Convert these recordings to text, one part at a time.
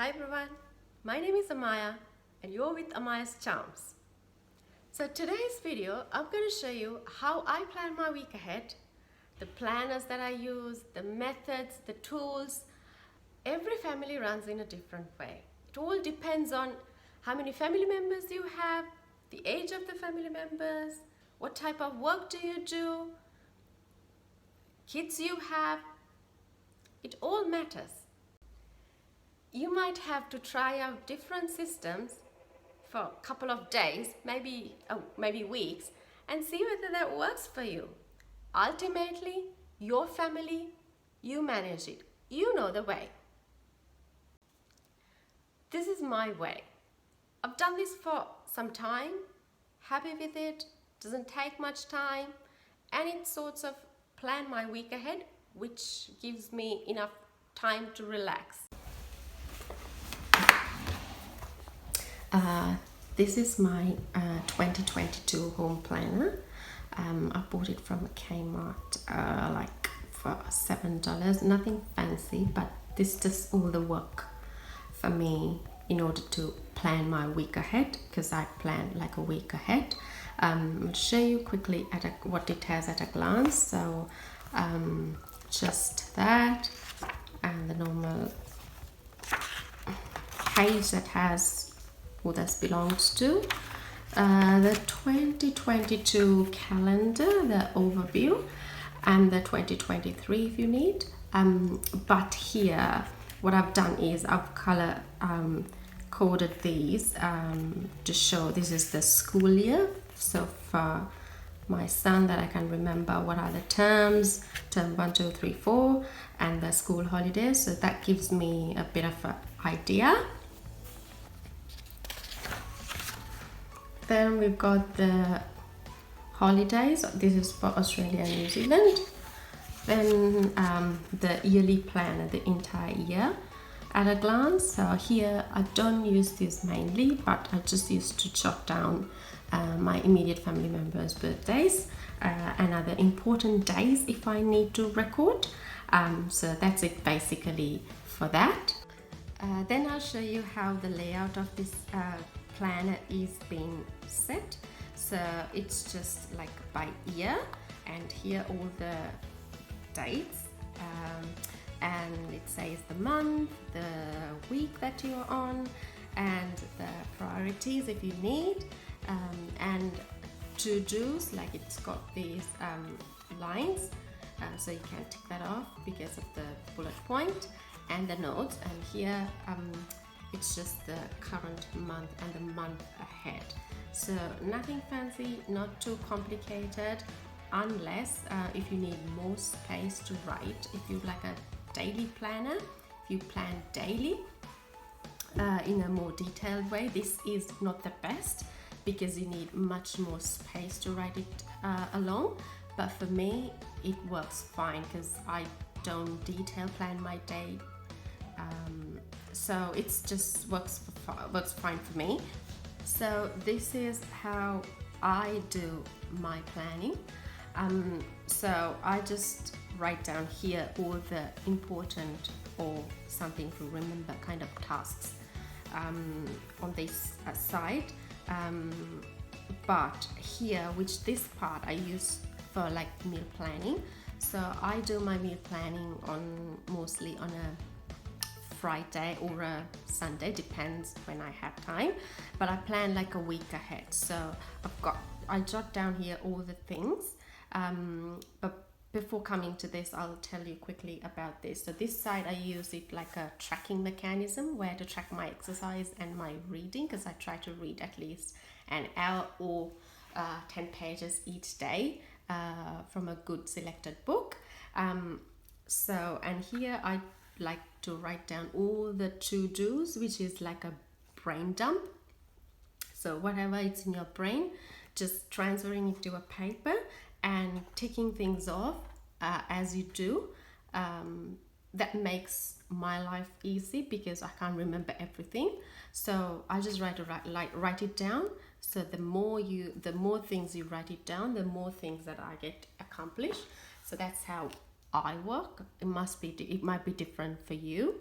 Hi everyone, my name is Amaya and you're with Amaya's Charms. So today's video, I'm going to show you how I plan my week ahead, the planners that I use, the methods, the tools. Every family runs in a different way. It all depends on how many family members you have, the age of the family members, what type of work do you do, kids you have. It all matters. You might have to try out different systems for a couple of days, maybe weeks, and see whether that works for you. Ultimately, your family, you manage it. You know the way. This is my way. I've done this for some time, happy with it, doesn't take much time, and it sorts of plan my week ahead, which gives me enough time to relax. This is my 2022 home planner. I bought it from Kmart like for $7. Nothing fancy, but this does all the work for me in order to plan my week ahead, because I plan like a week ahead. I'll show you quickly what it has at a glance. So just that, and the normal page that has who this belongs to, the 2022 calendar, the overview, and the 2023 if you need. But here what I've done is I've color coded these to show this is the school year. So for my son, that I can remember what are the terms, term 1, 2, 3, 4, and the school holidays. So that gives me a bit of an idea. Then we've got the holidays. This is for Australia and New Zealand. Then the yearly plan of the entire year at a glance. So here I don't use this mainly, but I just used to jot down my immediate family members' birthdays and other important days if I need to record. So that's it basically for that. Then I'll show you how the layout of this planner is being set. So it's just like by year, and here all the dates, and it says the month, the week that you're on, and the priorities if you need, and to-dos, like it's got these lines, so you can tick that off because of the bullet point, and the notes. And here it's just the current month and the month ahead. So nothing fancy, not too complicated, unless if you need more space to write. If you like a daily planner, if you plan daily in a more detailed way, this is not the best because you need much more space to write it along. But for me, it works fine because I don't detail plan my day. So it's just works fine for me. So this is how I do my planning. So I just write down here all the important or something to remember kind of tasks on this side. But here, this part I use for like meal planning. So I do my meal planning mostly on a Friday or a Sunday, depends when I have time, but I plan like a week ahead. So I jot down here all the things, but before coming to this, I'll tell you quickly about this. So this side I use it like a tracking mechanism where to track my exercise and my reading, because I try to read at least an hour or 10 pages each day from a good selected book. And here I like to write down all the to-dos, which is like a brain dump. So whatever it's in your brain, just transferring it to a paper and ticking things off as you do. That makes my life easy because I can't remember everything. So I just write it down. So the more things you write it down, the more things that I get accomplished. So that's how I work. It might be different for you.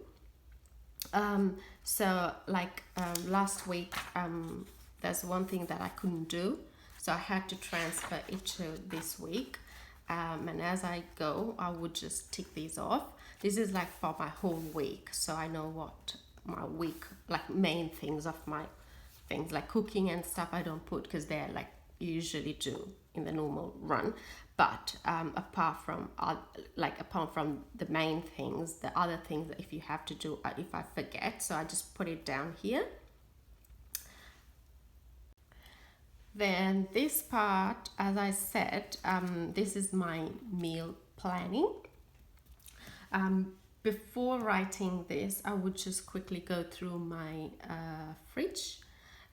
So like last week, there's one thing that I couldn't do, so I had to transfer it to this week. And as I go, I would just tick these off. This is like for my whole week, so I know what my week, like main things of my things like cooking and stuff I don't put because they're like you usually do in the normal run. But apart from the main things, the other things that if you have to do, if I forget, so I just put it down here. Then this part, as I said, this is my meal planning. Before writing this, I would just quickly go through my fridge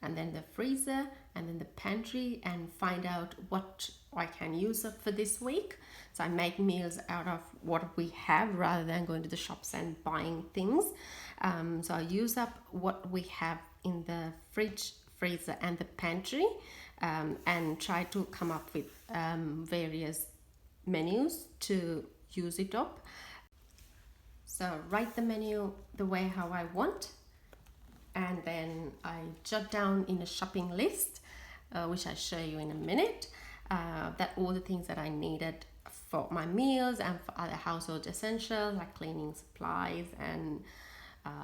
and then the freezer and then the pantry and find out what I can use up for this week. So I make meals out of what we have rather than going to the shops and buying things. So I use up what we have in the fridge, freezer and the pantry, and try to come up with various menus to use it up. So write the menu the way how I want, and then I jot down in a shopping list, which I'll show you in a minute, that all the things that I needed for my meals and for other household essentials like cleaning supplies and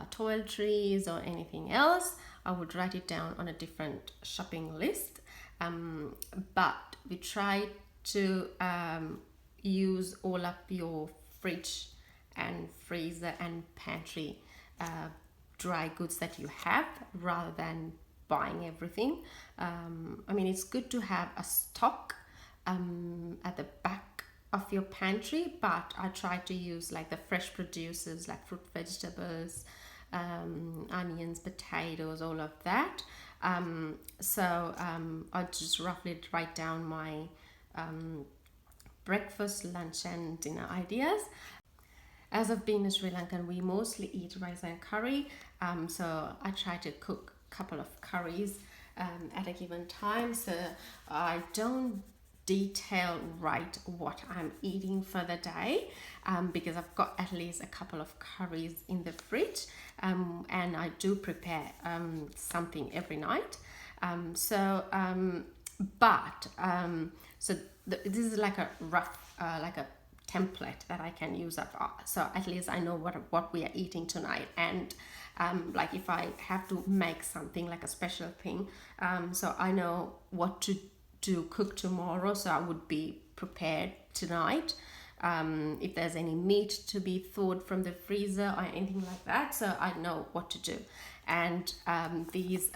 toiletries or anything else, I would write it down on a different shopping list. But we try to use all up your fridge and freezer and pantry dry goods that you have rather than buying everything. I mean, it's good to have a stock at the back of your pantry, but I try to use like the fresh produces like fruit, vegetables, onions, potatoes, all of that. So I just roughly write down my breakfast, lunch and dinner ideas. As I've been in Sri Lankan, we mostly eat rice and curry, so I try to cook a couple of curries at a given time, so I don't detail write what I'm eating for the day, because I've got at least a couple of curries in the fridge, and I do prepare something every night. This is like a rough like a template that I can use up, so at least I know what we are eating tonight, and like if I have to make something like a special thing, so I know what to cook tomorrow, so I would be prepared tonight. If there's any meat to be thawed from the freezer or anything like that, so I know what to do. And these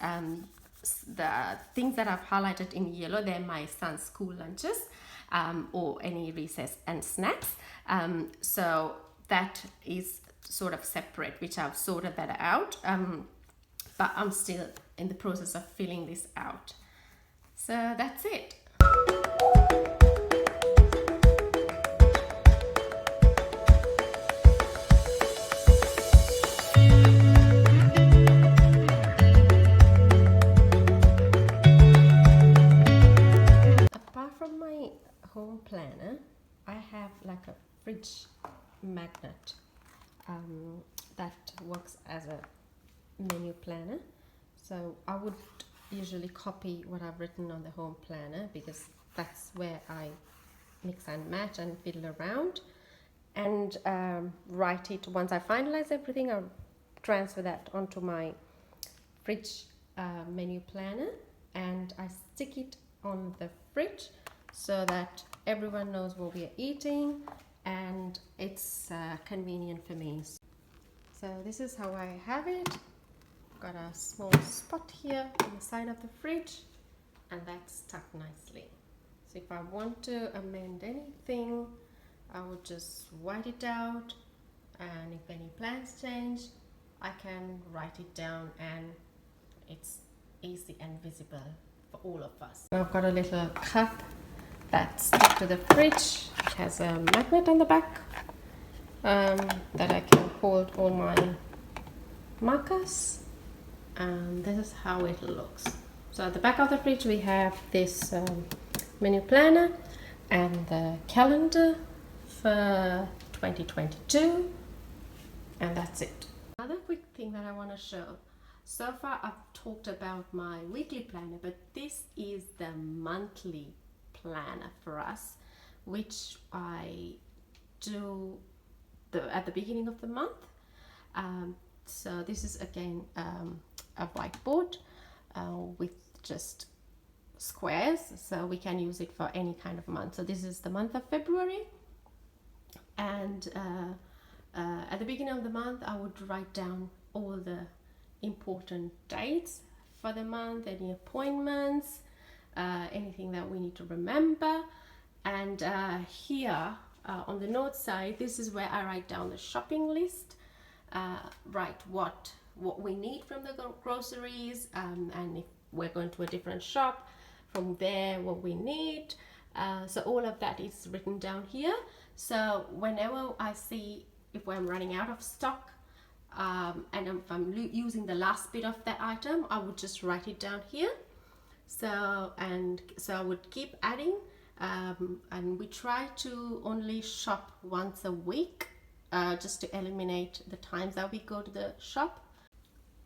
the things that I've highlighted in yellow, they're my son's school lunches, or any recess and snacks. So that is sort of separate, which I've sorted that out, but I'm still in the process of filling this out. So that's it. Home planner, I have like a fridge magnet that works as a menu planner, so I would usually copy what I've written on the home planner because that's where I mix and match and fiddle around and write it. Once I finalize everything, I'll transfer that onto my fridge menu planner and I stick it on the fridge so that everyone knows what we are eating and it's convenient for me. So this is how I have it. Got a small spot here on the side of the fridge and that's stuck nicely. So if I want to amend anything, I would just write it out, and if any plans change, I can write it down and it's easy and visible for all of us. I've got a little cup that's stuck to the fridge. It has a magnet on the back that I can hold all my markers, and this is how it looks. So at the back of the fridge we have this menu planner and the calendar for 2022, and that's it. another quick thing that I want to show. So far I've talked about my weekly planner, but this is the monthly planner for us, which I do at the beginning of the month. So this is again a whiteboard with just squares, so we can use it for any kind of month. So this is the month of February, and at the beginning of the month I would write down all the important dates for the month, any appointments, anything that we need to remember. And here on the north side, this is where I write down the shopping list, write what we need from the groceries, and if we're going to a different shop, from there what we need. So all of that is written down here. So whenever I see if I'm running out of stock, and if I'm using the last bit of that item, I would just write it down here. So I would keep adding, and we try to only shop once a week, just to eliminate the times that we go to the shop.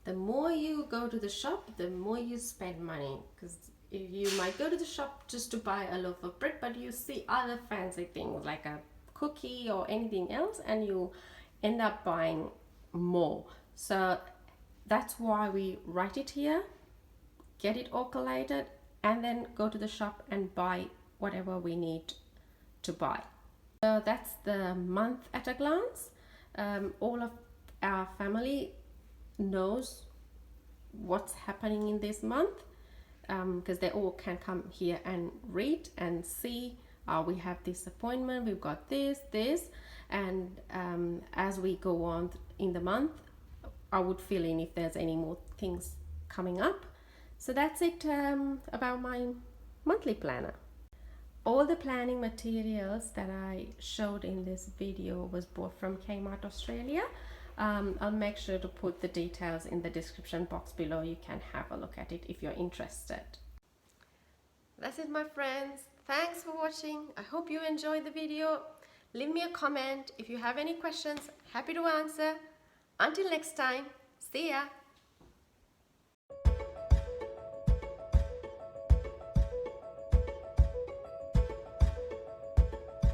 The more you go to the shop, the more you spend money, because you might go to the shop just to buy a loaf of bread, but you see other fancy things like a cookie or anything else, and you end up buying more. So that's why we write it here, get it all collated, and then go to the shop and buy whatever we need to buy. So that's the month at a glance. All of our family knows what's happening in this month, because they all can come here and read and see, we have this appointment, we've got this, and as we go on in the month, I would fill in if there's any more things coming up. So that's it about my monthly planner. All the planning materials that I showed in this video was bought from Kmart Australia. I'll make sure to put the details in the description box below. You can have a look at it if you're interested. That's it, my friends. Thanks for watching. I hope you enjoyed the video. Leave me a comment if you have any questions. Happy to answer. Until next time, see ya.